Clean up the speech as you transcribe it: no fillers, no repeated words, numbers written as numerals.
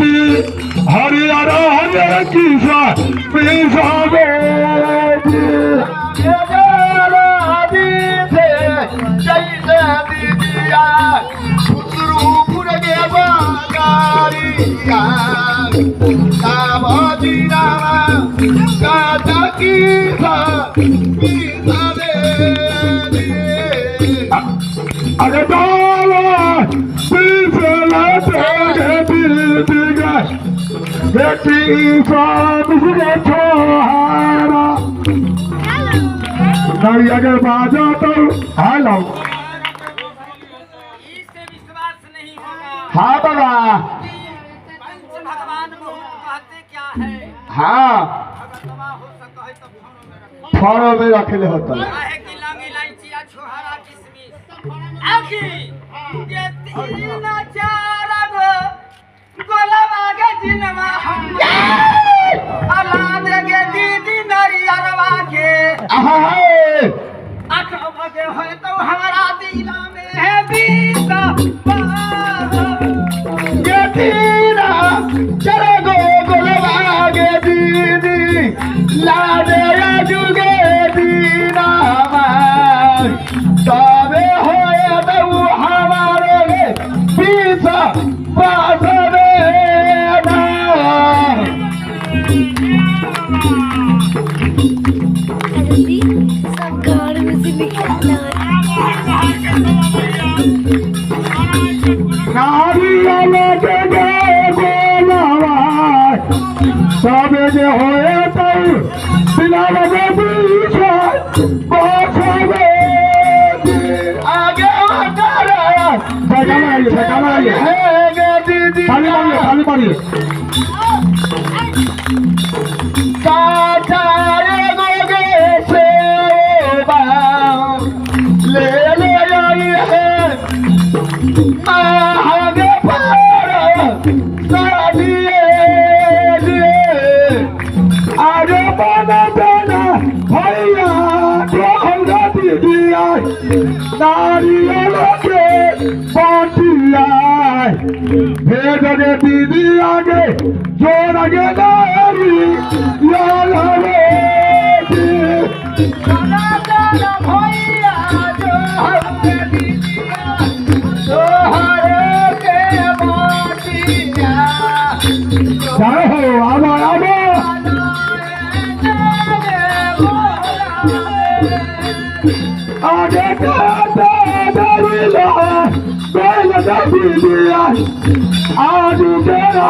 हरिहर हरिहर किसा पिसा गो जैसे दीदिया खुसरू फुर गे बागारिया काबाजी रामा काटा किसा पिसा दे अरे डाला पिसला तेरे दिलगा बेटी साथ से छोहारा नहीं अगर बाजा तो हेलो इससे विश्वास नहीं होगा। हाँ बाबा पंच भगवान बहुत कहते क्या है? हाँ अगर दवा हो सका है तो फोड़ो में रखो। फौरों में रखले होता है काहे की लौंग इलायची या छोहारा किशमिश आखी ये तीन चार गो गोलवा के जिनवा हम अलाद के दीदी नरियरवा के आहा आठ बजे होए तो हमारा दिला में है बीस ये तीना चले गो गोलवा गे दीदी लाडे जुगे दीना हमार तबे होए तो हमारे पीछा पास देना जल्दी सब घर में से निकलना नारियल के गोलवा सब जे होए तो बिलाव के पीछे बसवे आगे हटारा भगा मारिए है गे दीदी खाली मारिए काचारे गोगे सेवा ले ले आई है आगे पर सादिए आगे बना देना भैया ढोल दीदिया नारियल के बाटिया भेज दे दीदी आगे जोर आगे नारी यार हवे चला चला भैया जो हमने दीदिया तोहरे के बाटिया जय हो आवा आगे दीदिया आज तेरा